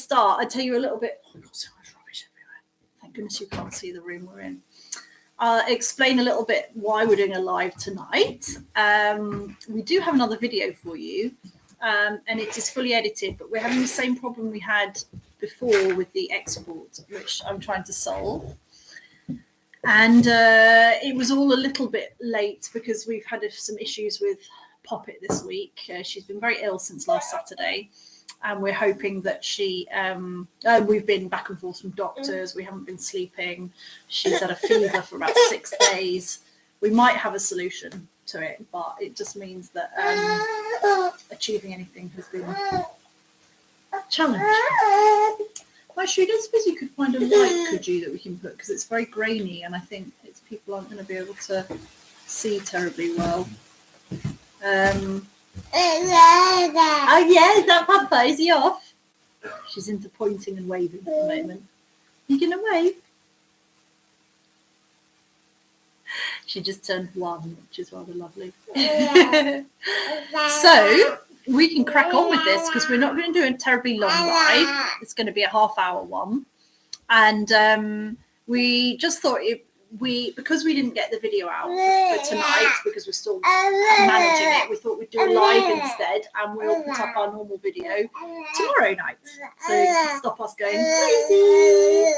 start, I tell you a little bit. Oh, I've got so much rubbish everywhere. Thank goodness you can't see the room we're in. I'll explain a little bit why we're doing a live tonight. We do have another video for you, and it is fully edited, but we're having the same problem we had before with the export, which I'm trying to solve. And it was all a little bit late because we've had some issues with Poppet this week. She's been very ill since last Saturday. And we're hoping that we've been back and forth from doctors. We haven't been sleeping. She's had a fever for about 6 days. We might have a solution to it, but it just means that achieving anything has been a challenge. Actually, I don't suppose you could find a light, could you, that we can put? Because it's very grainy, and I think people aren't going to be able to see terribly well. Oh yeah, is that Papa? Is he off? She's into pointing and waving at the moment. You gonna wave? She just turned 1, which is rather lovely. So we can crack on with this because we're not going to do a terribly long live. It's going to be a half-hour one, and we just thought because we didn't get the video out for tonight because we're still managing it, we thought we'd do a live instead, and we'll put up our normal video tomorrow night, so you can stop us going crazy.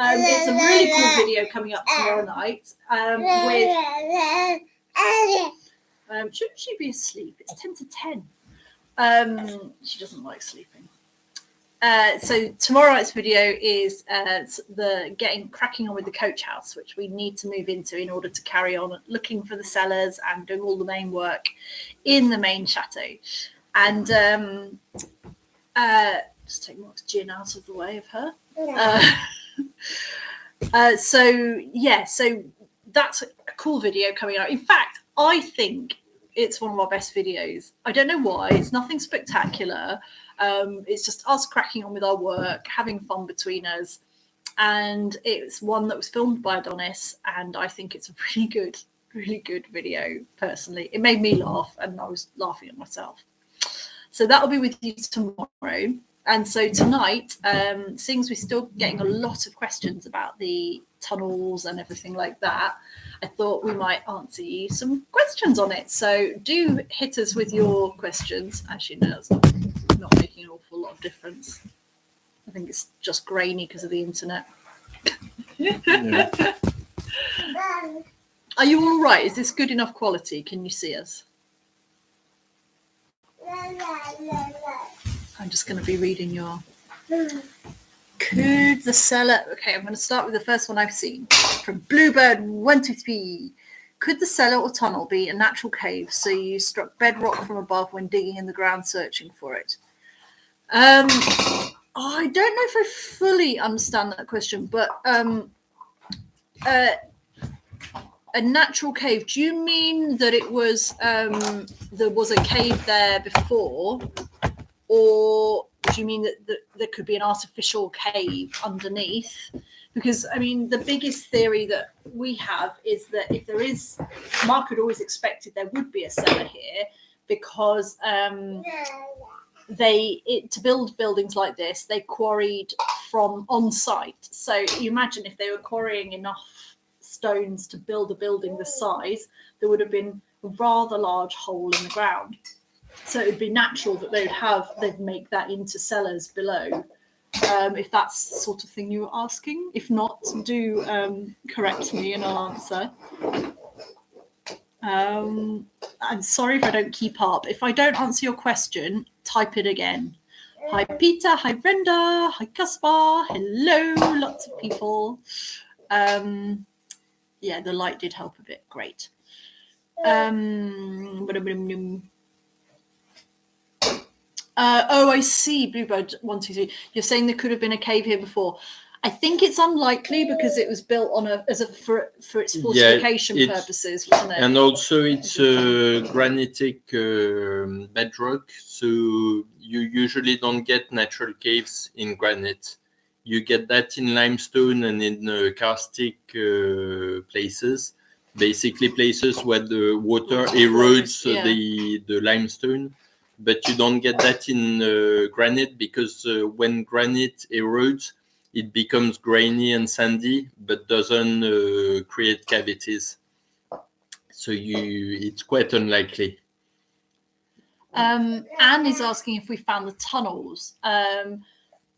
It's a really cool video coming up tomorrow night with shouldn't she be asleep? It's 10 to 10. She doesn't like sleeping. So tomorrow night's video is the cracking on with the coach house, which we need to move into in order to carry on looking for the cellars and doing all the main work in the main chateau. And just take Mark's gin out of the way of her. So that's a cool video coming out. In fact, I think it's one of our best videos. I don't know why. It's nothing spectacular. It's just us cracking on with our work, having fun between us. And it's one that was filmed by Adonis, and I think it's a really good video, personally. It made me laugh, and I was laughing at myself. So that'll be with you tomorrow. And so tonight, seeing as we're still getting a lot of questions about the tunnels and everything like that, I thought we might answer you some questions on it. So do hit us with your questions. Actually, no, it's not making an awful lot of difference. I think it's just grainy because of the internet. Yeah. Are you all right? Is this good enough quality? Can you see us? I'm just going to be reading your... Could the cellar... Okay, I'm going to start with the first one I've seen. From Bluebird123. Could the cellar or tunnel be a natural cave, so you struck bedrock from above when digging in the ground searching for it? I don't know if I fully understand that question, but a natural cave, do you mean that it was there was a cave there before, or do you mean that there could be an artificial cave underneath? Because I mean, the biggest theory that we have is that if there is, Mark had always expected there would be a cellar here, because to build buildings like this, they quarried from on site. So you imagine if they were quarrying enough stones to build a building this size, there would have been a rather large hole in the ground. So it would be natural that they'd make that into cellars below. If that's the sort of thing you were asking. If not, do correct me and I'll answer. I'm sorry if I don't keep up. If I don't answer your question, type it again. Hi Peter, hi Brenda, hi Caspar, hello, lots of people. Yeah, the light did help a bit. Great. I see, Bluebird 123. You're saying there could have been a cave here before. I think it's unlikely because it was built on for its fortification purposes, wasn't it? And also it's granitic bedrock, so you usually don't get natural caves in granite. You get that in limestone and in karstic places, basically places where the water erodes the limestone. but you don't get that in granite because when granite erodes, it becomes grainy and sandy, but doesn't create cavities. So it's quite unlikely. Anne is asking if we found the tunnels,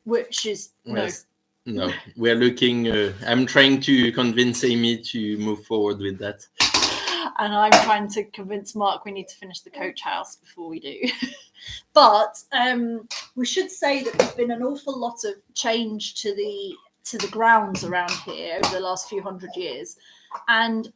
which is no. We're looking. I'm trying to convince Amy to move forward with that. And I'm trying to convince Mark we need to finish the coach house before we do. But we should say that there's been an awful lot of change to the grounds around here over the last few hundred years, and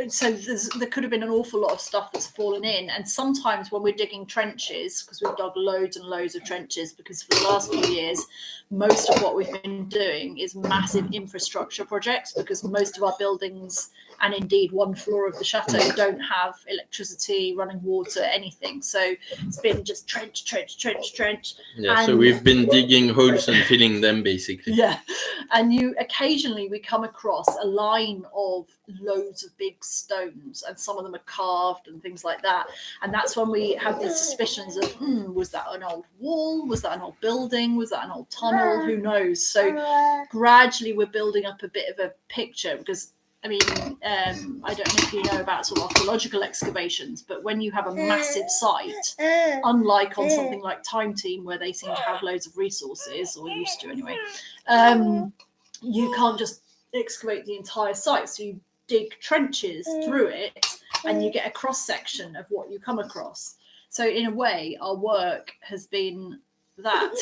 so there could have been an awful lot of stuff that's fallen in. And sometimes when we're digging trenches, because we've dug loads and loads of trenches, because for the last few years most of what we've been doing is massive infrastructure projects, because most of our buildings, and indeed one floor of the chateau, don't have electricity, running water, anything. So it's been just trench. Yeah, so we've been digging holes and filling them, basically. Yeah, and occasionally we come across a line of loads of big stones, and some of them are carved and things like that. And that's when we have these suspicions of, was that an old wall? Was that an old building? Was that an old tunnel? Who knows? So gradually we're building up a bit of a picture, because I mean, I don't know if you know about sort of archaeological excavations, but when you have a massive site, unlike on something like Time Team, where they seem to have loads of resources, or used to anyway, you can't just excavate the entire site. So you dig trenches through it, and you get a cross-section of what you come across. So in a way, our work has been that.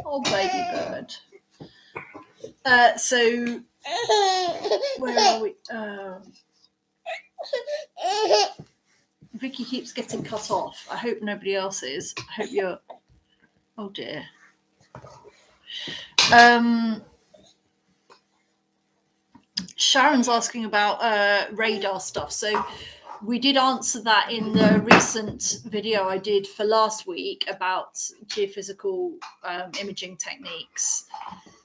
Oh, baby bird. So where are we? Vicky keeps getting cut off. I hope nobody else is. I hope you're. Oh dear. Sharon's asking about radar stuff. So we did answer that in the recent video I did for last week about geophysical imaging techniques.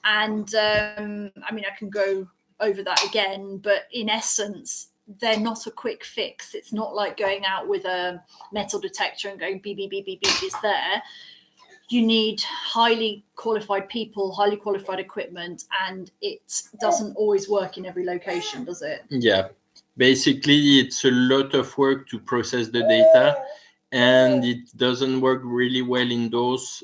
And I mean, I can go over that again, but in essence, they're not a quick fix. It's not like going out with a metal detector and going beep, beep, beep, beep, beep, it's there. You need highly qualified people, highly qualified equipment, and it doesn't always work in every location, does it? Yeah. Basically, it's a lot of work to process the data, and it doesn't work really well indoors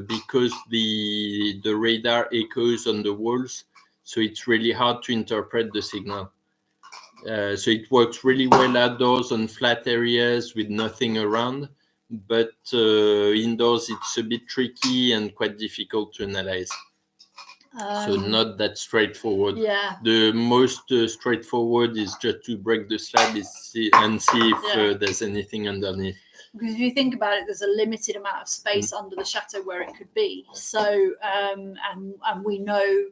because the radar echoes on the walls. So it's really hard to interpret the signal. So it works really well outdoors on flat areas with nothing around. But indoors, it's a bit tricky and quite difficult to analyze. So not that straightforward. Yeah. The most straightforward is just to break the slab and see if there's anything underneath. Because if you think about it, there's a limited amount of space under the chateau where it could be. So and we know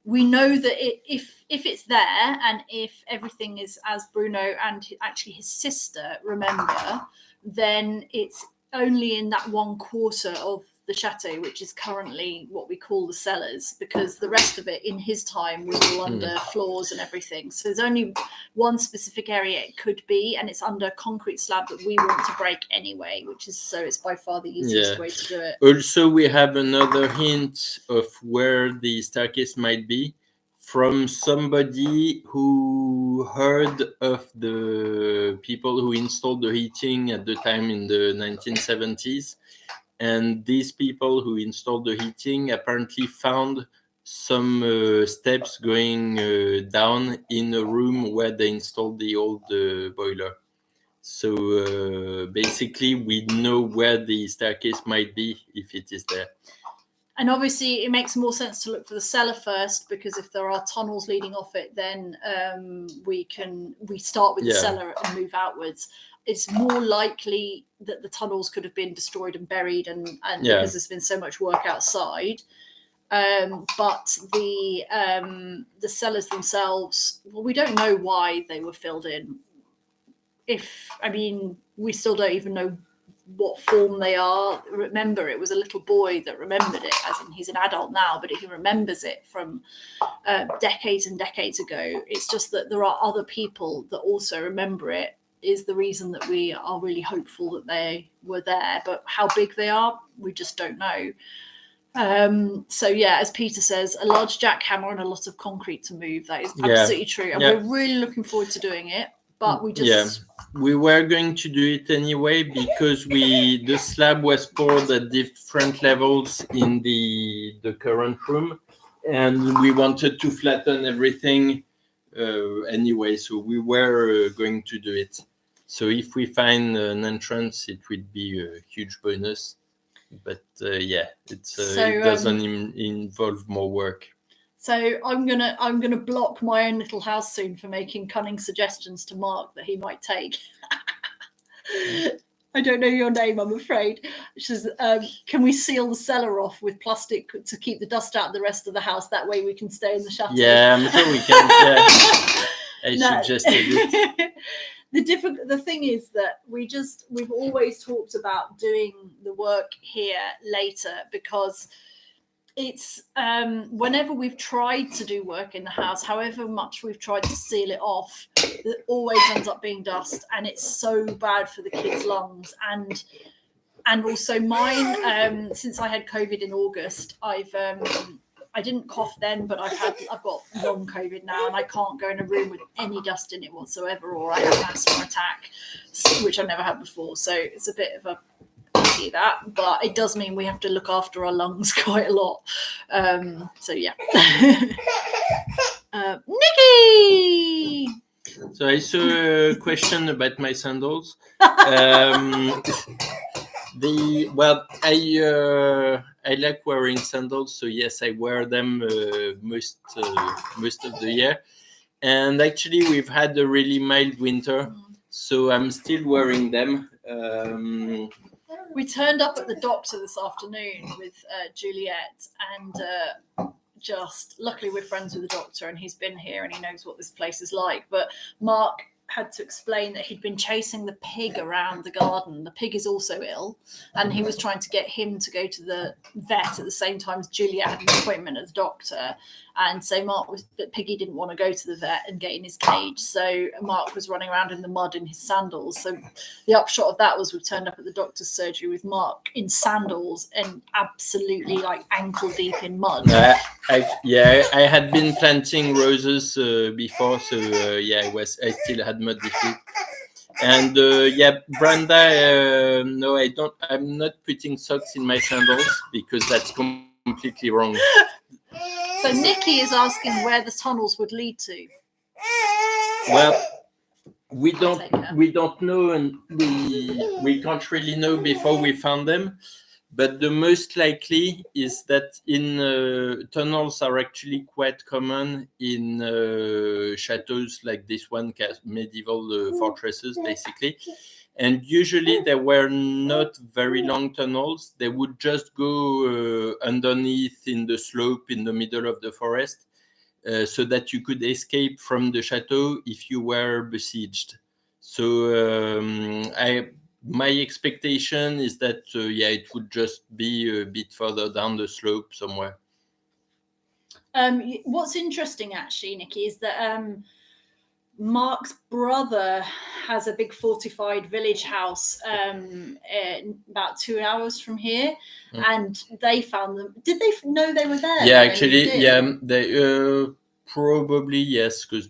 that if it's there, and if everything is as Bruno and actually his sister remember, then it's only in that 1/4 of the chateau, which is currently what we call the cellars, because the rest of it in his time was all under floors and everything. So there's only one specific area it could be, and it's under a concrete slab that we want to break anyway, it's by far the easiest way to do it. Also, we have another hint of where the staircase might be from somebody who heard of the people who installed the heating at the time in the 1970s. And these people who installed the heating apparently found some steps going down in a room where they installed the old boiler. So basically, we know where the staircase might be if it is there. And obviously, it makes more sense to look for the cellar first, because if there are tunnels leading off it, then we start with the cellar and move outwards. It's more likely that the tunnels could have been destroyed and buried, and because there's been so much work outside. But the cellars themselves, well, we don't know why they were filled in. We still don't even know what form they are. Remember, it was a little boy that remembered it, as in he's an adult now, but he remembers it from decades and decades ago. It's just that there are other people that also remember it, is the reason that we are really hopeful that they were there. But how big they are, we just don't know. So yeah, as Peter says, a large jackhammer and a lot of concrete to move. That is absolutely true, and we're really looking forward to doing it. But we just we were going to do it anyway because the slab was poured at different levels in the current room, and we wanted to flatten everything anyway. So we were going to do it. So if we find an entrance, it would be a huge bonus. But it doesn't involve more work. So I'm gonna block my own little house soon for making cunning suggestions to Mark that he might take. I don't know your name, I'm afraid. She says, can we seal the cellar off with plastic to keep the dust out of the rest of the house? That way we can stay in the chateau. Yeah, I'm sure we can. Yeah. Suggested it. The thing is that we've always talked about doing the work here later, because it's whenever we've tried to do work in the house, however much we've tried to seal it off, it always ends up being dust, and it's so bad for the kids' lungs and also mine. Since I had COVID in August, I didn't cough then, but I've got long COVID now, and I can't go in a room with any dust in it whatsoever, or I have an asthma attack, which I've never had before. So it's a bit of a pity that, but it does mean we have to look after our lungs quite a lot. So yeah. Nikki! So I saw a question about my sandals. I like wearing sandals, so yes, I wear them most of the year. And actually, we've had a really mild winter, so I'm still wearing them. We turned up at the doctor this afternoon with Juliet, and just luckily we're friends with the doctor, and he's been here and he knows what this place is like. But Mark had to explain that he'd been chasing the pig around the garden. The pig is also ill, and he was trying to get him to go to the vet at the same time as Juliet had an appointment at the doctor. And so but Piggy didn't want to go to the vet and get in his cage. So Mark was running around in the mud in his sandals. So the upshot of that was we turned up at the doctor's surgery with Mark in sandals and absolutely like ankle deep in mud. I had been planting roses before, so I still had muddy feet. And Brenda, no, I don't. I'm not putting socks in my sandals because that's completely wrong. So Nikki is asking where the tunnels would lead to. Well, we don't know, and we can't really know before we found them. But the most likely is that tunnels are actually quite common in chateaus like this one, medieval fortresses, basically. And usually there were not very long tunnels. They would just go underneath in the slope in the middle of the forest so that you could escape from the chateau if you were besieged. So my expectation is that, it would just be a bit further down the slope somewhere. What's interesting, actually, Nikki, is that Mark's brother has a big fortified village house about 2 hours from here, and they found them. Did they know they were there? Yeah, actually, they probably yes, because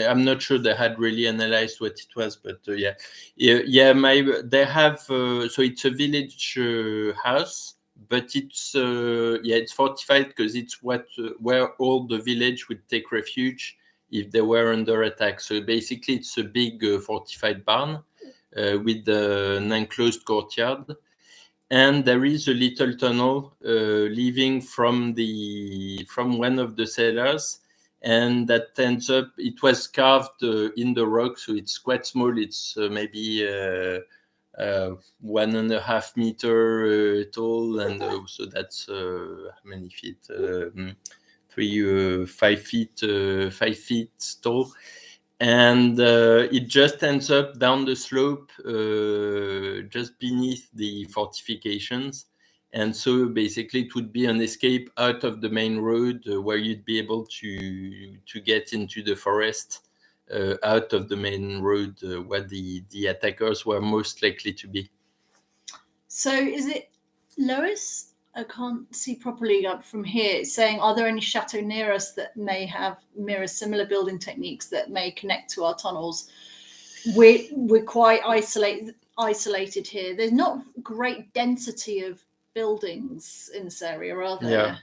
I'm not sure they had really analyzed what it was, but they have. So it's a village house, but it's fortified because it's where all the village would take refuge if they were under attack. So basically, it's a big fortified barn with an enclosed courtyard. And there is a little tunnel leaving from one of the cellars, and that ends up. It was carved in the rock, so it's quite small. It's maybe 1.5 meter tall, and so that's how many feet? 5 feet tall. and it just ends up down the slope, just beneath the fortifications. And so basically it would be an escape out of the main road, where you'd be able to get into the forest, out of the main road, where the attackers were most likely to be. So is it Lois? I can't see properly up from here. It's saying, are there any chateaux near us that may have mirror similar building techniques that may connect to our tunnels? We're quite isolated here. There's not great density of buildings in this area, are there?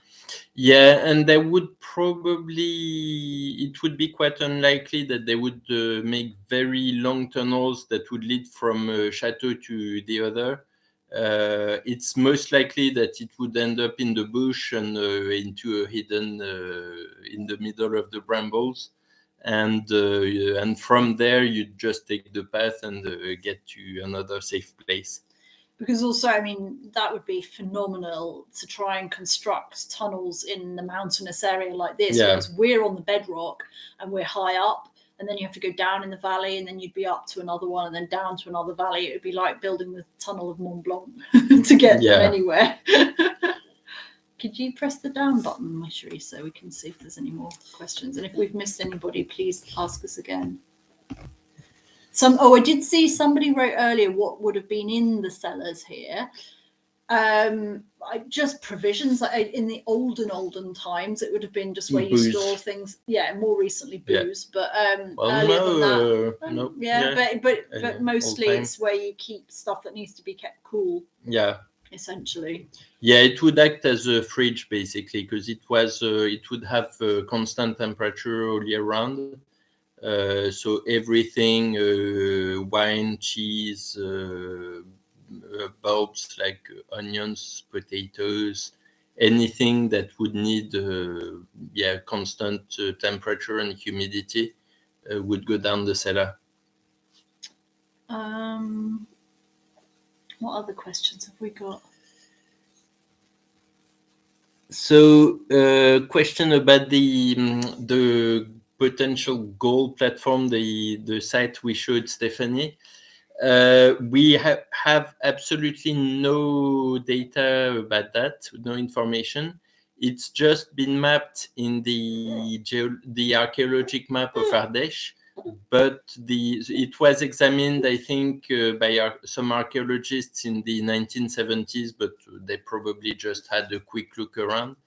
Yeah, and they would it would be quite unlikely that they would make very long tunnels that would lead from Chateau to the other. It's most likely that it would end up in the bush and into a hidden in the middle of the brambles, and from there you'd just take the path and get to another safe place. Because also, I mean, that would be phenomenal to try and construct tunnels in the mountainous area like this, because we're on the bedrock and we're high up, and then you have to go down in the valley, and then you'd be up to another one and then down to another valley. It would be like building the tunnel of Mont Blanc to get them anywhere. Could you press the down button, my Cherie, so we can see if there's any more questions? And if we've missed anybody, please ask us again. I did see somebody wrote earlier what would have been in the cellars here. Just provisions. In the olden times, it would have been just where you store things. Yeah, more recently booze, but earlier than that, but mostly it's where you keep stuff that needs to be kept cool. Yeah, essentially. Yeah, it would act as a fridge basically, because it would have constant temperature all year round. So everything, wine, cheese, bulbs like onions, potatoes, anything that would need constant temperature and humidity would go down the cellar. What other questions have we got? So, question about the potential goal platform, the site we showed Stephanie. We have absolutely no data about that, no information. It's just been mapped in the archaeologic map of Ardèche, but it was examined, I think, by some archaeologists in the 1970s, but they probably just had a quick look around.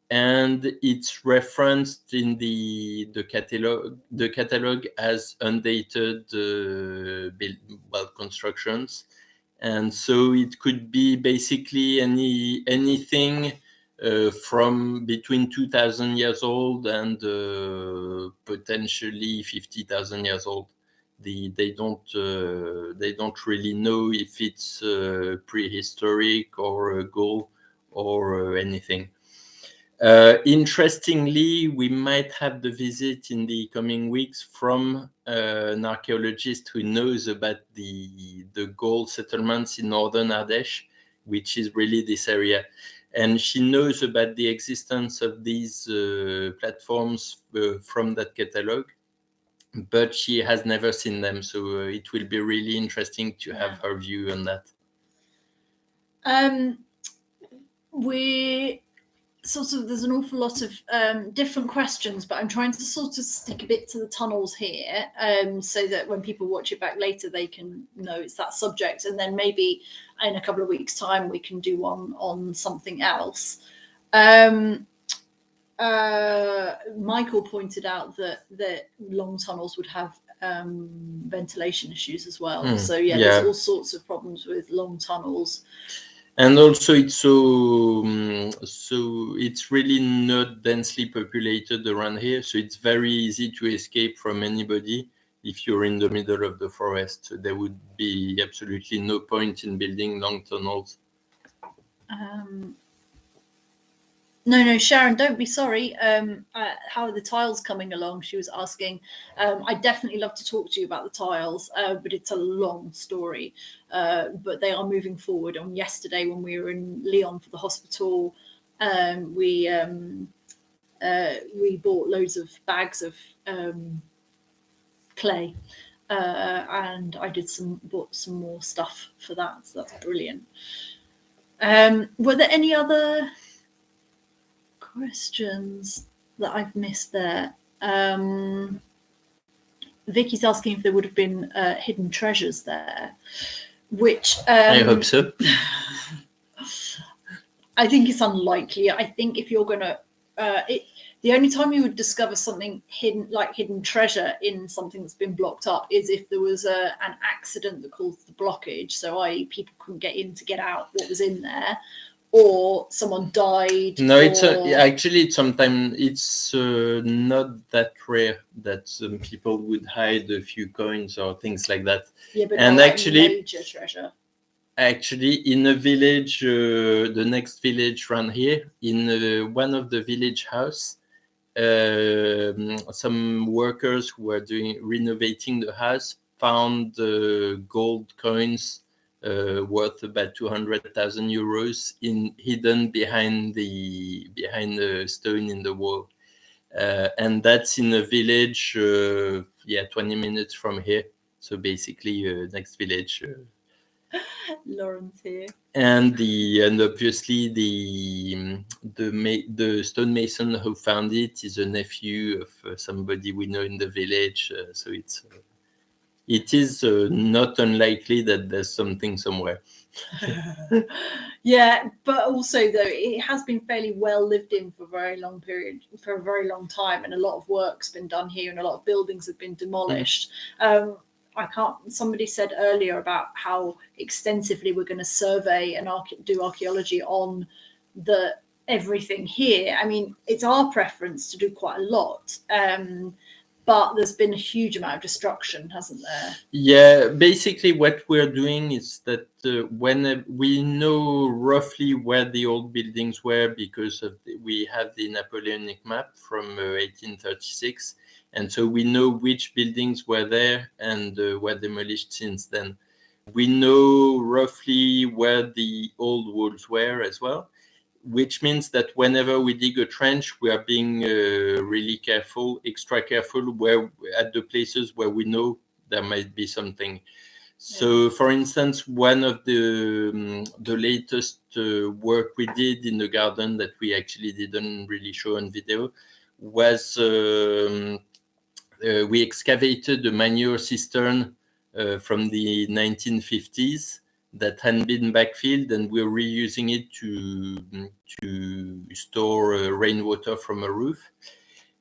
And it's referenced in the catalog as undated constructions, and so it could be basically anything from between 2,000 years old and potentially 50,000 years old. They don't really know if it's prehistoric or a Gaul or anything. Interestingly, we might have the visit in the coming weeks from an archaeologist who knows about the Gaul settlements in northern Ardèche, which is really this area. And she knows about the existence of these platforms from that catalog, but she has never seen them. So it will be really interesting to have her view on that. There's an awful lot of different questions, but I'm trying to sort of stick a bit to the tunnels here, so that when people watch it back later, they can know it's that subject. And then maybe in a couple of weeks' time, we can do one on something else. Michael pointed out that long tunnels would have ventilation issues as well. There's all sorts of problems with long tunnels. And also, it's it's really not densely populated around here, so it's very easy to escape from anybody if you're in the middle of the forest. So there would be absolutely no point in building long tunnels. No, Sharon, don't be sorry. How are the tiles coming along? She was asking. I'd definitely love to talk to you about the tiles, but it's a long story. But they are moving forward. On yesterday, when we were in Lyon for the hospital, we bought loads of bags of clay. And I bought some more stuff for that. So that's brilliant. Were there any other questions that I've missed there? Vicky's asking if there would have been hidden treasures there, which I hope so. I think it's unlikely. I think if you're going to, the only time you would discover something hidden, like hidden treasure in something that's been blocked up, is if there was an accident that caused the blockage. So, i.e., people couldn't get in to get out what was in there, or someone died. No, actually sometimes it's not that rare that some people would hide a few coins or things like that. Yeah, but and not actually, like major treasure. Actually, in a village, the next village around here, in one of the village house, some workers who were renovating the house found gold coins worth about 200,000 euros hidden behind the stone in the wall, and that's in a village, 20 minutes from here. So basically, next village. Lawrence here. And obviously the stonemason who found it is a nephew of somebody we know in the village. So it is not unlikely that there's something somewhere. Yeah, but also though it has been fairly well lived in for a very long time, and a lot of work's been done here, and a lot of buildings have been demolished. Somebody said earlier about how extensively we're going to survey and do archaeology on everything here. I mean, it's our preference to do quite a lot, but there's been a huge amount of destruction, hasn't there? Yeah, basically what we're doing is that when we know roughly where the old buildings were, because we have the Napoleonic map from 1836, and so we know which buildings were there and were demolished since then. We know roughly where the old walls were as well, which means that whenever we dig a trench, we are being really careful, extra careful, at the places where we know there might be something. So, for instance, one of the latest work we did in the garden that we actually didn't really show on video was we excavated a manure cistern from the 1950s that had been backfilled, and we're reusing it to store rainwater from a roof.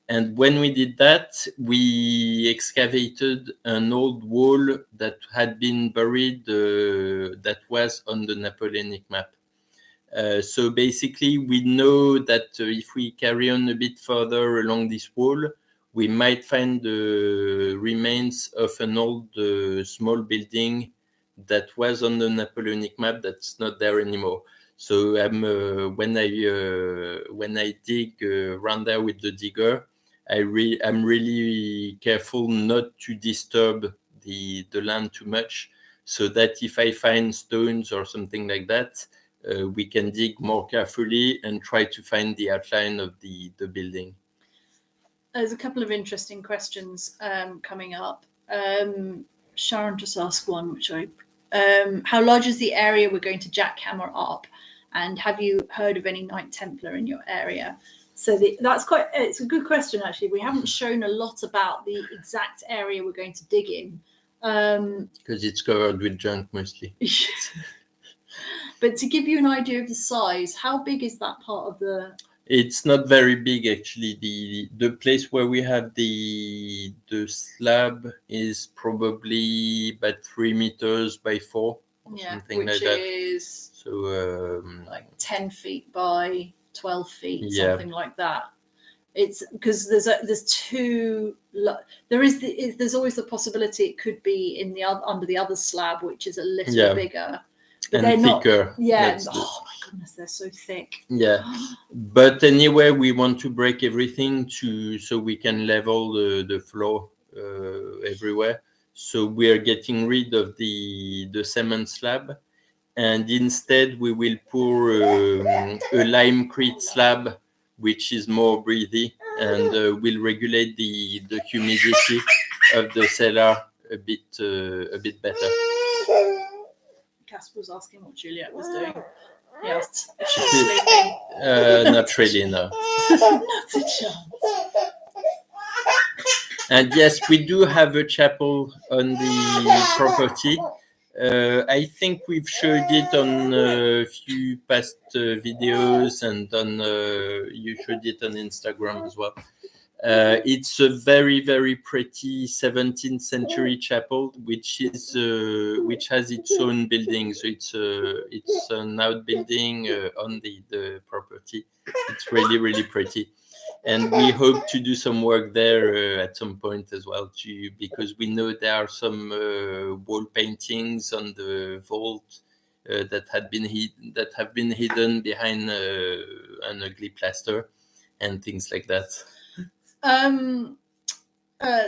And when we did that, we excavated an old wall that had been buried that was on the Napoleonic map. So basically, we know that if we carry on a bit further along this wall, we might find the remains of an old small building that was on the Napoleonic map that's not there anymore. So when I dig around there with the digger, I'm really careful not to disturb the land too much, so that if I find stones or something like that, we can dig more carefully and try to find the outline of the building. There's a couple of interesting questions coming up. Sharon just asked one, which how large is the area we're going to jackhammer up? And have you heard of any Knight Templar in your area? So it's a good question, actually. We haven't shown a lot about the exact area we're going to dig in. Because it's covered with junk mostly. But to give you an idea of the size, how big is that part of the... It's not very big, actually. The place where we have the slab is probably about 3 meters by 4, or something like that. Which is so like 10 feet by 12 feet, something like that. It's because there's always the possibility it could be in under the other slab, which is a little bigger. But and they're thicker. Not. Oh my goodness, they're so thick. Yeah, but anyway, we want to break everything so we can level the floor everywhere. So we are getting rid of the cement slab, and instead we will pour a limecrete slab, which is more breathy and will regulate the humidity. of the cellar a bit better. Casper was asking what Juliet was doing. He asked if she was sleeping. Not really, no. Not a chance. And yes, we do have a chapel on the property. I think we've showed it on a few past videos, and you showed it on Instagram as well. It's a very, very pretty 17th century chapel, which has its own building. So it's an outbuilding on the property. It's really, really pretty. And we hope to do some work there at some point as well, too, because we know there are some wall paintings on the vault that have been hidden behind an ugly plaster and things like that.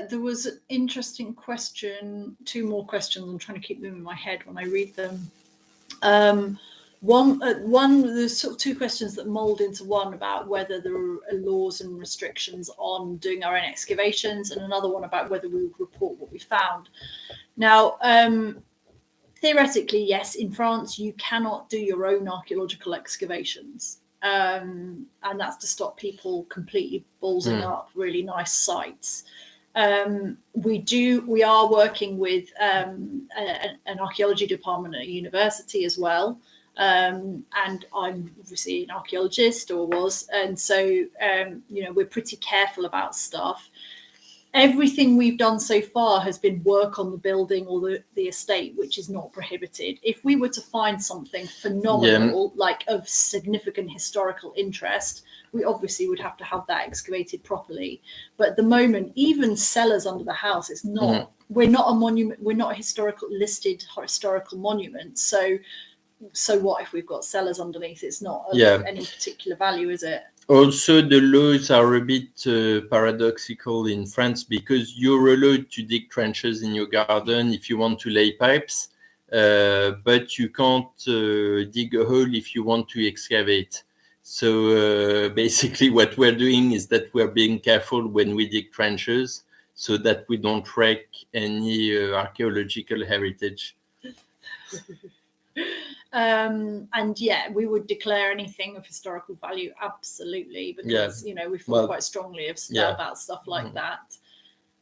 There was an interesting question, two more questions. I'm trying to keep them in my head when I read them. One, there's sort of two questions that mold into one about whether there are laws and restrictions on doing our own excavations, and another one about whether we would report what we found. Now, theoretically, yes, in France, you cannot do your own archaeological excavations. And that's to stop people completely ballsing up really nice sites. We are working with an archaeology department at a university as well. And I'm obviously an archaeologist, or was, and so we're pretty careful about stuff. Everything we've done so far has been work on the building or the estate, which is not prohibited. If we were to find something phenomenal, like of significant historical interest, we obviously would have to have that excavated properly. But at the moment, even cellars under the house, it's not. We're not a monument. We're not a listed historical monument. So what if we've got cellars underneath? It's not of any particular value, is it? Also, the laws are a bit paradoxical in France, because you're allowed to dig trenches in your garden if you want to lay pipes, but you can't dig a hole if you want to excavate. So basically what we're doing is that we're being careful when we dig trenches so that we don't wreck any archaeological heritage. And we would declare anything of historical value, absolutely, because we feel quite strongly about stuff like that.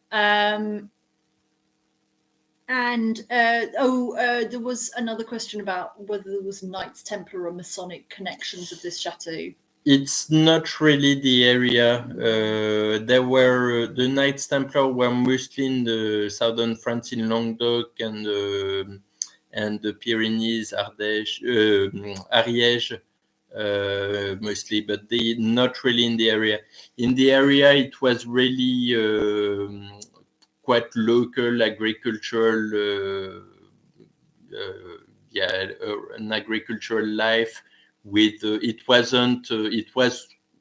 There was another question about whether there was Knights Templar or Masonic connections of this chateau. It's not really the area. There were the Knights Templar were mostly in the southern France, in Languedoc and the Pyrenees, Ariège, mostly, but they not really in the area. In the area, it was really quite local agricultural, an agricultural life. With it was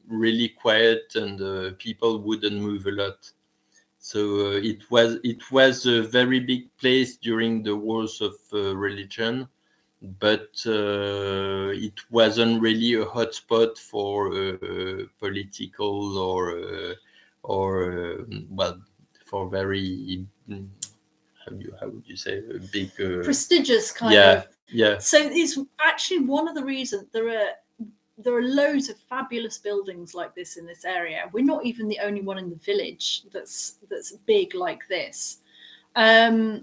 really quiet, and people wouldn't move a lot. So it was a very big place during the wars of religion, but it wasn't really a hotspot for political or for very how would you say, a big prestigious kind of. Yeah. So it's actually one of the reasons there are loads of fabulous buildings like this in this area. We're not even the only one in the village that's big like this. So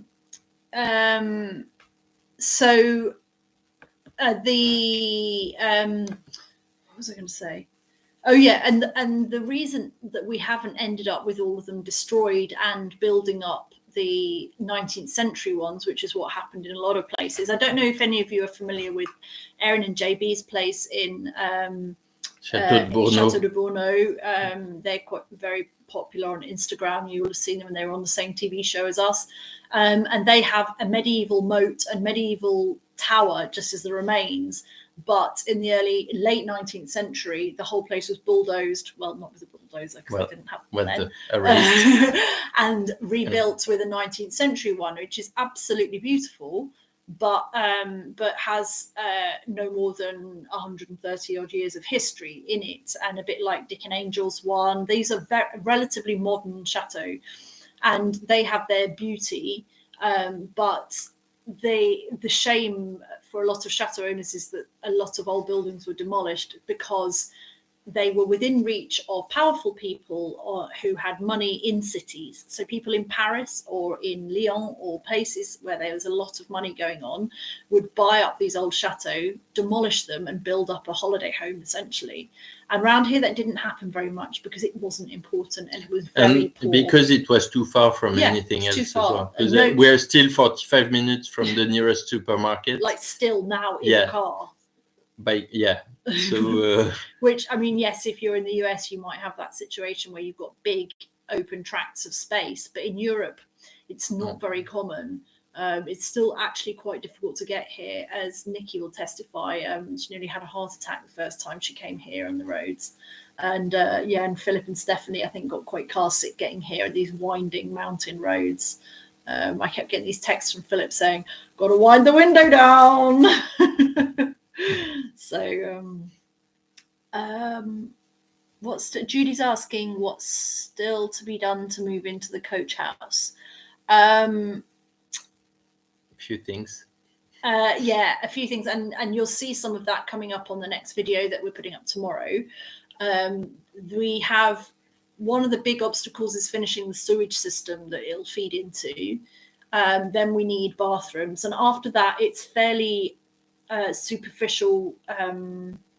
what was I going to say? Oh yeah, and the reason that we haven't ended up with all of them destroyed and building up the 19th century ones, which is what happened in a lot of places. I don't know if any of you are familiar with Erin and JB's place in Chateau de Bourneau. They're quite very popular on Instagram. You will have seen them, and they were on the same TV show as us. And they have a medieval moat and medieval tower just as the remains. But in the late 19th century, the whole place was bulldozed. Well, not with a bulldozer, because they didn't have them then. And rebuilt with a 19th century one, which is absolutely beautiful, but has no more than 130 odd years of history in it, and a bit like Dick and Angel's one. These are relatively modern chateaux. and they have their beauty, but the shame for a lot of chateau owners is that a lot of old buildings were demolished because they were within reach of powerful people who had money in cities. So people in Paris or in Lyon or places where there was a lot of money going on would buy up these old chateaux, demolish them and build up a holiday home essentially. And around here that didn't happen very much because it wasn't important and it was very poor. Because it was too far from anything else as well. Because we're still 45 minutes from the nearest supermarket. Like still now in the car. So which, I mean, yes, if you're in the US you might have that situation where you've got big open tracts of space, but in Europe it's not very common. It's still actually quite difficult to get here, as Nikki will testify. She nearly had a heart attack the first time she came here on the roads, and and Philip and Stephanie I think got quite car sick getting here at these winding mountain roads. I kept getting these texts from Philip saying, "Got to wind the window down." So Judy's asking what's still to be done to move into the coach house. A few things. A few things, and you'll see some of that coming up on the next video that we're putting up tomorrow. We have one of the big obstacles is finishing the sewage system that it'll feed into. Then we need bathrooms, and after that it's fairly superficial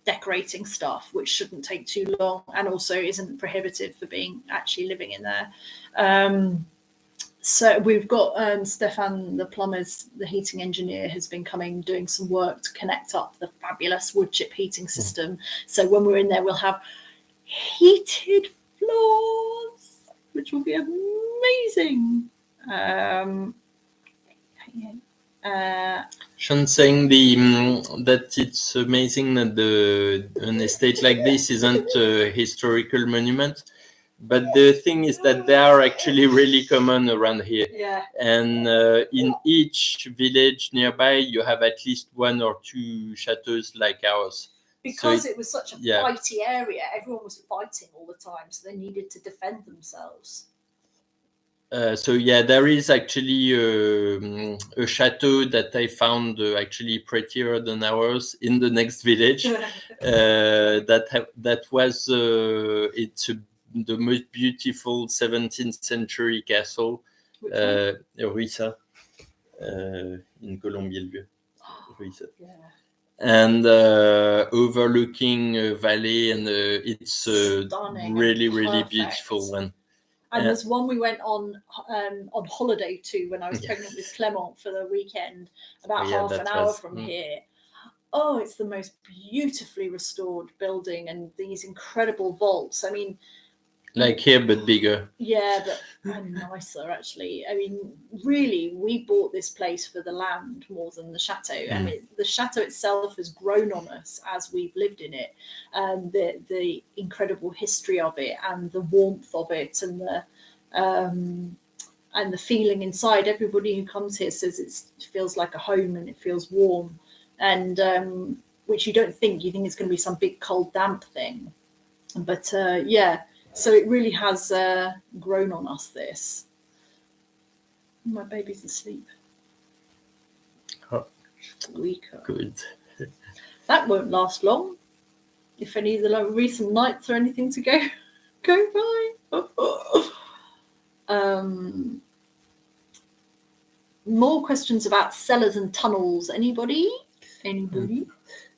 decorating stuff, which shouldn't take too long and also isn't prohibitive for being actually living in there. So we've got Stefan, the plumber's, the heating engineer, has been coming doing some work to connect up the fabulous wood chip heating system. So when we're in there, we'll have heated floors, which will be amazing. Sean saying that it's amazing that an estate like this isn't a historical monument. But the thing is that they are actually really common around here. Yeah. And in each village nearby, you have at least one or two chateaus like ours. Because it was such a fighty area, everyone was fighting all the time, so they needed to defend themselves. There is actually a chateau that I found actually prettier than ours in the next village. That was it's the most beautiful 17th century castle, Rosières, in Colombier-le-Vieux. And overlooking a valley, and it's a really, really beautiful one. And there's one we went on holiday to when I was pregnant with Clement for the weekend, about half an hour from here. Oh, it's the most beautifully restored building and these incredible vaults. I mean, like here, but bigger. Yeah, but nicer, actually. I mean, really, we bought this place for the land more than the chateau. I mean, the chateau itself has grown on us as we've lived in it. The incredible history of it and the warmth of it and the feeling inside. Everybody who comes here says it feels like a home and it feels warm, and which you don't think. You think it's going to be some big cold damp thing, but so it really has grown on us, this. My baby's asleep. Oh, weaker. Good. That won't last long. If any of the recent nights or anything to go by. More questions about cellars and tunnels. Anybody?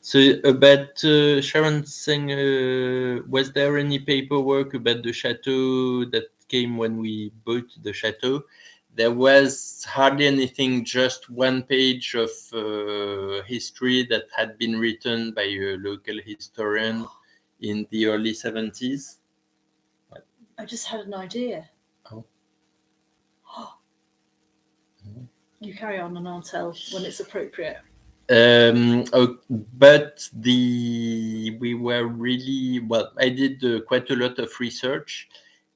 So about Sharon saying, was there any paperwork about the chateau that came when we bought the chateau? There was hardly anything, just one page of history that had been written by a local historian in the early 70s. I just had an idea. Oh. You carry on and I'll tell when it's appropriate. But we were really, well, I did quite a lot of research,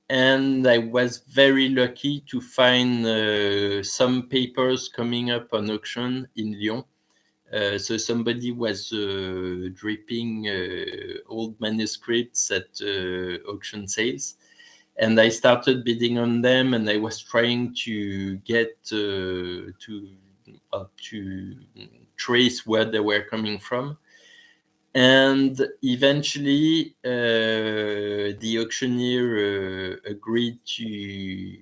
and I was very lucky to find some papers coming up on auction in Lyon. So somebody was dripping old manuscripts at auction sales. And I started bidding on them, and I was trying to get to trace where they were coming from. And eventually, the auctioneer agreed to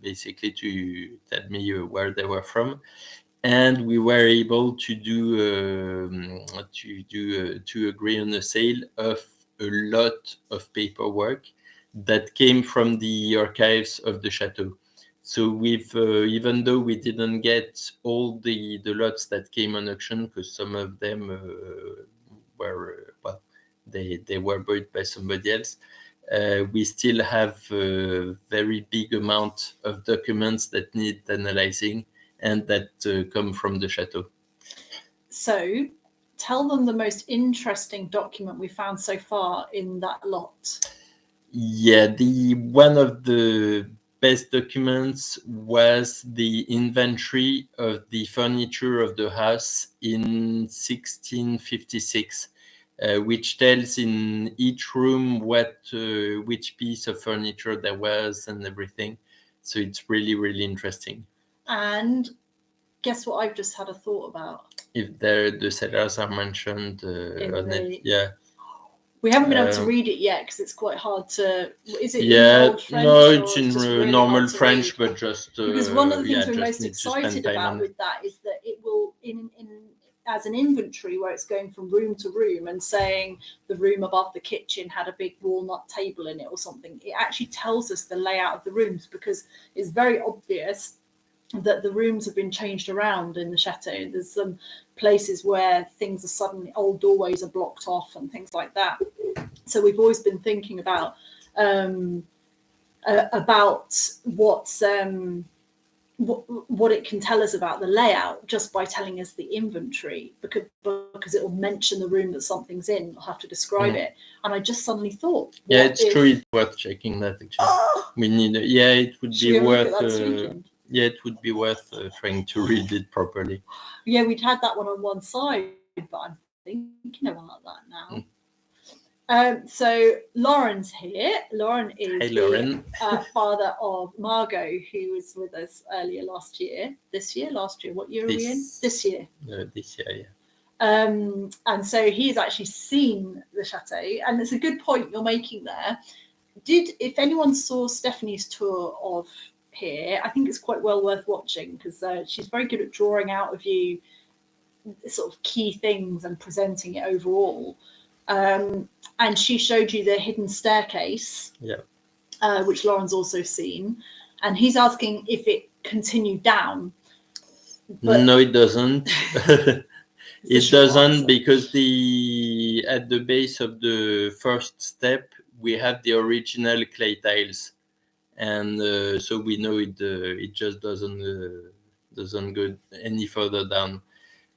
basically to tell me where they were from, and we were able to to agree on a sale of a lot of paperwork that came from the archives of the chateau. So we've even though we didn't get all the lots that came on auction, because some of them were they were bought by somebody else, we still have a very big amount of documents that need analyzing and that come from the chateau. So tell them the most interesting document we found so far in that lot. Yeah, one of the best documents was the inventory of the furniture of the house in 1656, which tells in each room which piece of furniture there was and everything. So it's really, really interesting. And guess what I've just had a thought about? If the cellars are mentioned on it, yeah. We haven't been able to read it yet because it's quite hard to. Is it yeah, in Old French? No, it's in really normal French, but just because one of the things we're most excited about with that is that it will in as an inventory where it's going from room to room and saying the room above the kitchen had a big walnut table in it or something. It actually tells us the layout of the rooms, because it's very obvious that the rooms have been changed around in the chateau. There's some places where things are suddenly, old doorways are blocked off and things like that. So we've always been thinking about what it can tell us about the layout just by telling us the inventory, because it will mention the room that something's in. I'll have to describe it. And I just suddenly thought, yeah, it's true. It's worth checking that actually. We need. It would be worth. Yeah, it would be worth trying to read it properly. Yeah, we'd had that one on one side, but I'm thinking about that now. So Lauren's here. Lauren is the father of Margot, who was with us earlier last year. Last year. What year are we in? This year. This year, yeah. And so he's actually seen the chateau, and it's a good point you're making there. If anyone saw Stephanie's tour of here, I think it's quite well worth watching, because she's very good at drawing out of you sort of key things and presenting it overall. And she showed you the hidden staircase, which Lauren's also seen, and he's asking if it continued down. But no, it doesn't. It doesn't, because at the base of the first step we have the original clay tiles, and so we know it just doesn't go any further down.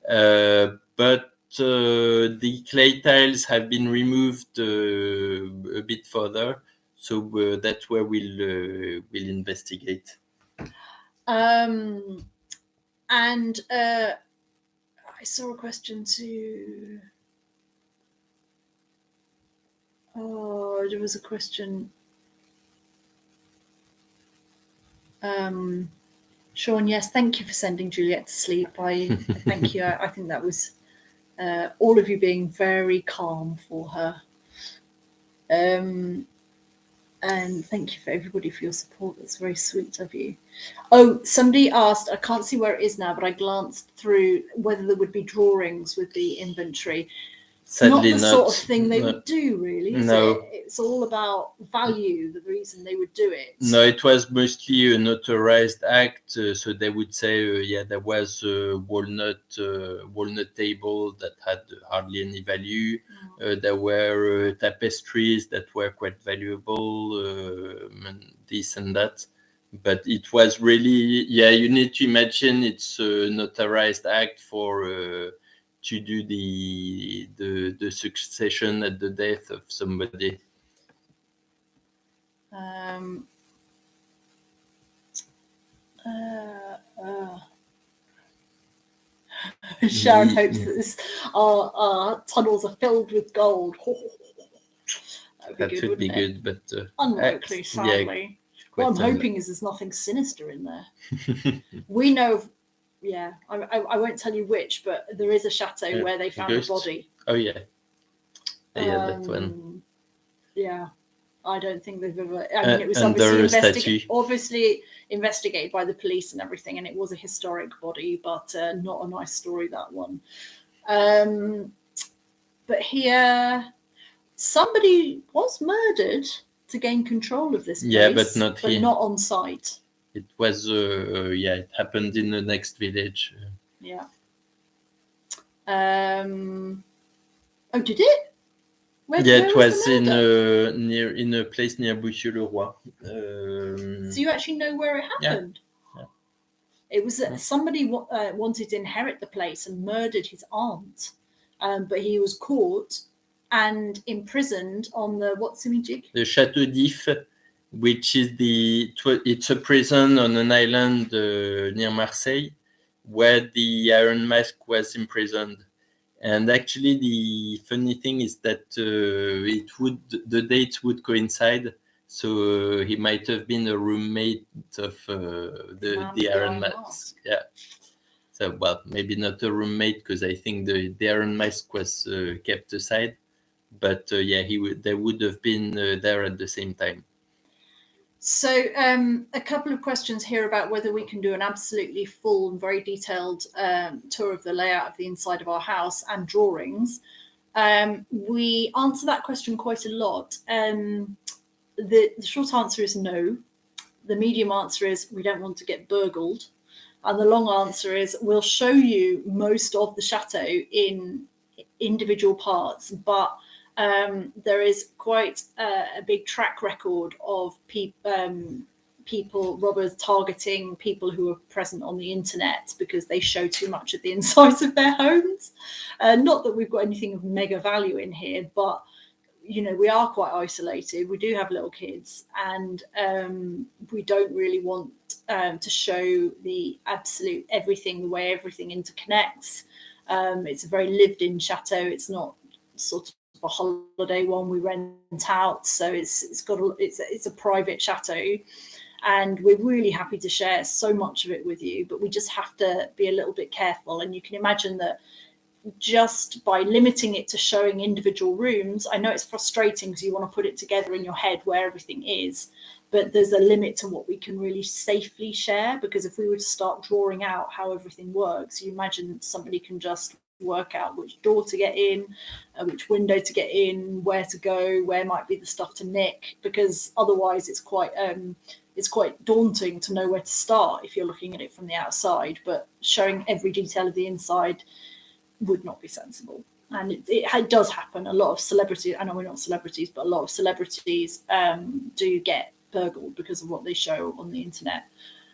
But the clay tiles have been removed a bit further, so that's where we'll investigate. And I saw a question too. Oh, there was a question. Sean, yes, thank you for sending Juliet to sleep. I thank you. I think that was all of you being very calm for her. And thank you for everybody for your support. That's very sweet of you. Oh, somebody asked, I can't see where it is now, but I glanced through whether there would be drawings with the inventory. Sadly, not the sort of thing they would do, really, is it? It's all about value, the reason they would do it. No, it was mostly a notarized act. So they would say, there was a walnut table that had hardly any value. There were tapestries that were quite valuable, and this and that. But it was really, you need to imagine it's a notarized act for... to do the succession at the death of somebody. Sharon hopes that our tunnels are filled with gold. be that good, would be wouldn't it? good, but Unlikely, sadly. What I'm quite hoping is there's nothing sinister in there. We know of, I won't tell you which, but there is a chateau where they found a ghosts? body. Oh yeah, that one. Yeah, I don't think they've ever. I mean, it was Under a statue. obviously investigated by the police and everything, and it was a historic body, but not a nice story, that one. But here, somebody was murdered to gain control of this place. Yeah, but not here. Not on site. It was, it happened in the next village. Yeah. Oh, did it? Where it was the in a place near Bouchieu-le-Roi. So you actually know where it happened? Yeah. It was somebody wanted to inherit the place and murdered his aunt, but he was caught and imprisoned on the the Chateau d'If, which is it's a prison on an island near Marseille, where the Iron Mask was imprisoned. And actually, the funny thing is that the dates would coincide. So he might have been a roommate of the Iron Mask. Yeah. So, well, maybe not a roommate, because I think the Iron Mask was kept aside. But they would have been there at the same time. So a couple of questions here about whether we can do an absolutely full and very detailed tour of the layout of the inside of our house and drawings. We answer that question quite a lot. The short answer is no. The medium answer is we don't want to get burgled. And the long answer is we'll show you most of the chateau in individual parts, but there is quite a big track record of robbers targeting people who are present on the internet because they show too much of the insides of their homes. Not that we've got anything of mega value in here, but we are quite isolated. We do have little kids, and we don't really want to show the absolute everything, the way everything interconnects. It's a very lived-in chateau. It's not sort of a holiday one we rent out, so it's a private chateau, and we're really happy to share so much of it with you, but we just have to be a little bit careful. And you can imagine that just by limiting it to showing individual rooms, I know it's frustrating because you want to put it together in your head where everything is, but there's a limit to what we can really safely share, because if we were to start drawing out how everything works, you imagine somebody can just work out which door to get in, which window to get in, where to go, where might be the stuff to nick, because otherwise it's quite daunting to know where to start if you're looking at it from the outside. But showing every detail of the inside would not be sensible. And it does happen. A lot of celebrities, I know we're not celebrities, but a lot of celebrities do get burgled because of what they show on the internet.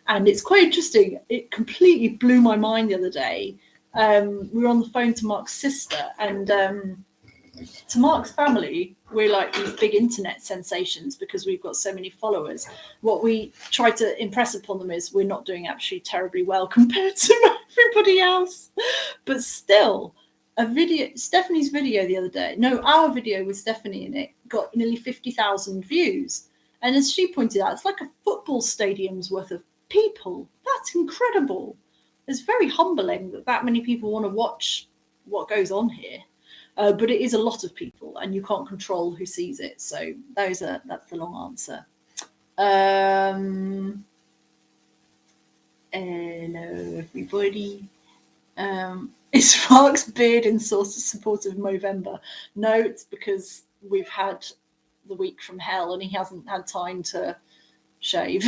And it's quite interesting. It completely blew my mind the other day. We were on the phone to Mark's sister, and to Mark's family, we're like these big internet sensations because we've got so many followers. What we try to impress upon them is we're not doing actually terribly well compared to everybody else. But still, Stephanie's video the other day, our video with Stephanie in it, got nearly 50,000 views. And as she pointed out, it's like a football stadium's worth of people. That's incredible. It's very humbling that many people want to watch what goes on here. But it is a lot of people, and you can't control who sees it. So that's the long answer. Hello, everybody. Is Mark's beard in support of Movember? No, it's because we've had the week from hell, and he hasn't had time to shave.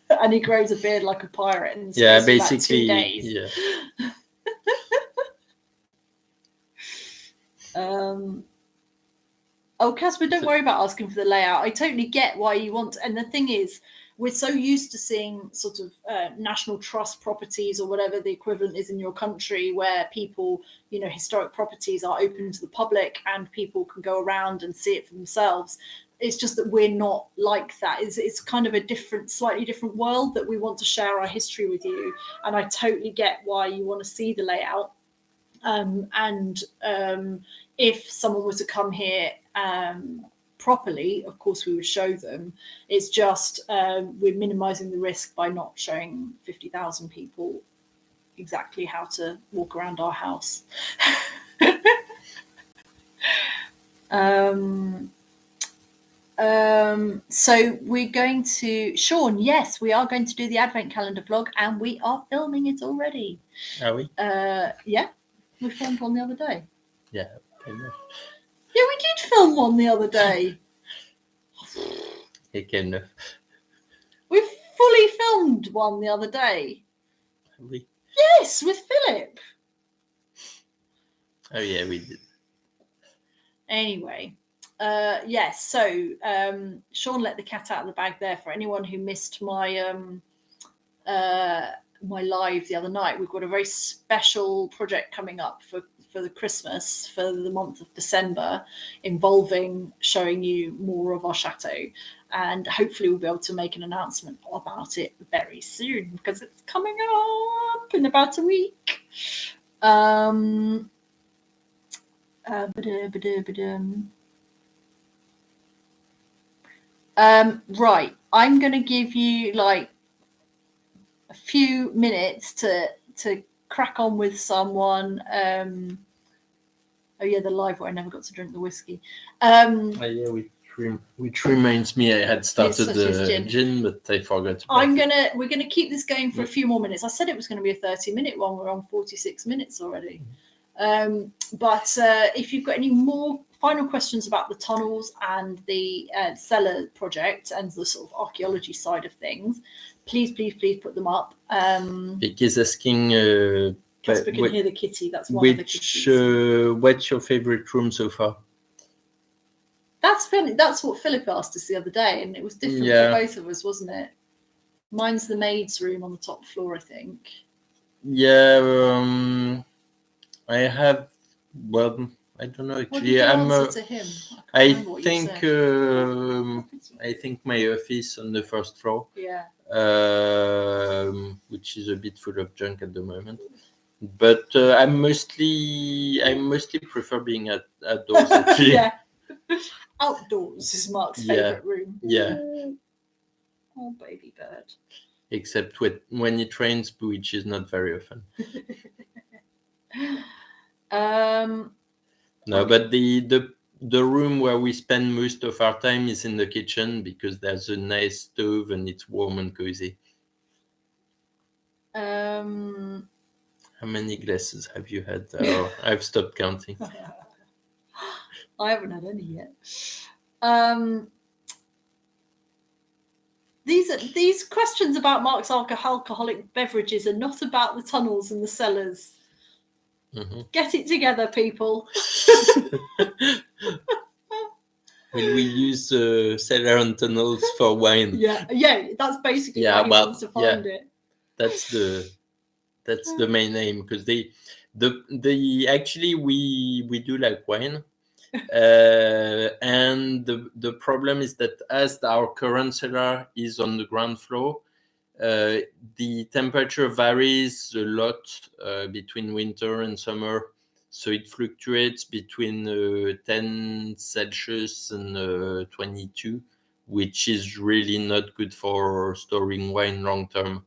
And he grows a beard like a pirate in basically about 2 days. Yeah. Casper, don't worry about asking for the layout. I totally get why you want, and the thing is, we're so used to seeing sort of national trust properties or whatever the equivalent is in your country, where people, historic properties are open to the public and people can go around and see it for themselves. It's just that we're not like that. It's kind of a slightly different world that we want to share our history with you. And I totally get why you want to see the layout. If someone were to come here properly, of course we would show them. It's just we're minimizing the risk by not showing 50,000 people exactly how to walk around our house. So we're going to, Sean, yes, we are going to do the advent calendar vlog, and we are filming it already. Are we? Yeah, we filmed one the other day. Yeah. Kind of. Yeah, we did film one the other day. Kind of. We fully filmed one the other day. Really? Yes, with Philip. Oh yeah, we did. Anyway, yes. So Sean let the cat out of the bag there. For anyone who missed my my live the other night, we've got a very special project coming up for the Christmas, for the month of December, involving showing you more of our chateau, and hopefully we'll be able to make an announcement about it very soon, because it's coming up in about a week. Right, I'm going to give you like a few minutes to crack on with someone. Oh yeah, the live where I never got to drink the whiskey. Yeah, which reminds me, I had started the gin, but I forgot. We're gonna keep this going for a few more minutes. I said it was going to be a 30-minute one. We're on 46 minutes already. But if you've got any more final questions about the tunnels and the cellar project and the sort of archaeology side of things, please put them up. Because asking, Casper can hear the kitty. That's one of the kitties. What's your favorite room so far? That's funny. That's what Philip asked us the other day, and it was different for both of us, wasn't it? Mine's the maid's room on the top floor, I think. Yeah, I have. Well, I don't know. Actually, answer to him? I think my office on the first floor. Yeah. Which is a bit full of junk at the moment. But I mostly prefer being outdoors. Actually. Yeah. Outdoors is Mark's favorite room. Yeah. Oh, baby bird. Except when it rains, which is not very often. No, but the room where we spend most of our time is in the kitchen, because there's a nice stove and it's warm and cozy. How many glasses have you had? Oh, I've stopped counting. I haven't had any yet. These questions about Mark's alcoholic beverages are not about the tunnels and the cellars. Mm-hmm. Get it together, people. Will we use cellar and tunnels for wine? Yeah, that's basically why he wants to find it. That's the main aim, because actually we do like wine. And the problem is that as our current cellar is on the ground floor, the temperature varies a lot between winter and summer, so it fluctuates between 10 Celsius and 22, which is really not good for storing wine long term.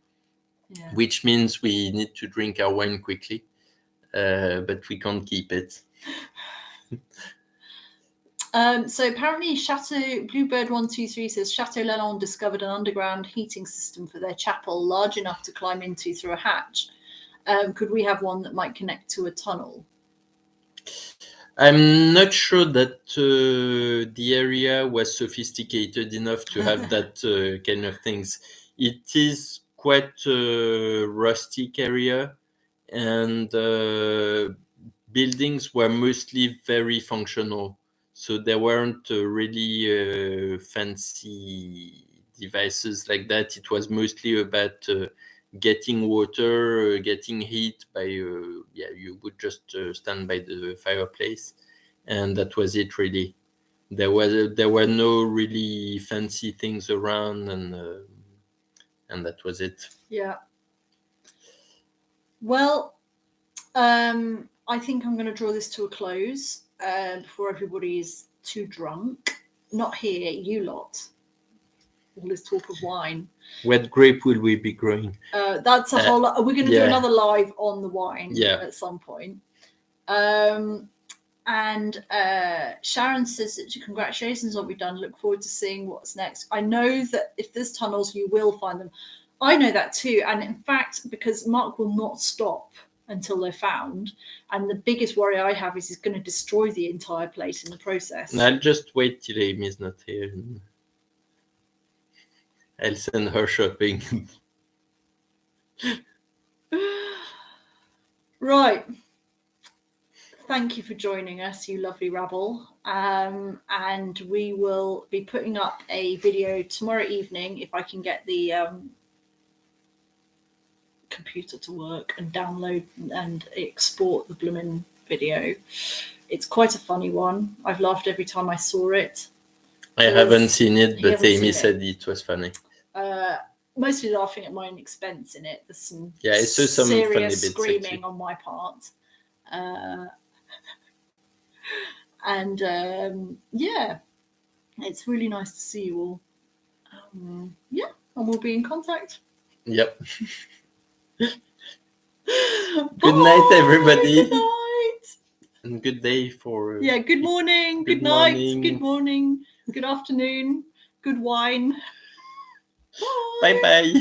Yeah. Which means we need to drink our wine quickly, but we can't keep it. So apparently Chateau Bluebird 123 says Chateau Lalonde discovered an underground heating system for their chapel large enough to climb into through a hatch. Could we have one that might connect to a tunnel? I'm not sure that the area was sophisticated enough to have that kind of things. It is quite a rustic area, and buildings were mostly very functional. So there weren't really fancy devices like that. It was mostly about getting water, getting heat by, you would just stand by the fireplace, and that was it really. There were no really fancy things around, and that was it. Yeah. Well, I think I'm going to draw this to a close before everybody is too drunk. not here, you lot. All this talk of wine. What grape will we be growing? That's a whole lot. We're going to do another live on the wine at some point. And Sharon says that congratulations on what we've done. Look forward to seeing what's next. I know that if there's tunnels, you will find them. I know that too. And in fact, because Mark will not stop until they're found. And the biggest worry I have is he's going to destroy the entire place in the process. And I'll just wait till Amy's not here. I'll send her shopping. Right. Thank you for joining us, you lovely rabble. And we will be putting up a video tomorrow evening if I can get the computer to work and download and export the blooming video. It's quite a funny one. I've laughed every time I saw it. I haven't seen it, but Amy said it was funny. Mostly laughing at my own expense in it. There's some it's just some serious funny bits screaming actually on my part. It's really nice to see you all. And we'll be in contact. Yep. Good night, everybody. Good night. And good day for... good morning, good night, good morning, good afternoon, good wine. Bye. Bye.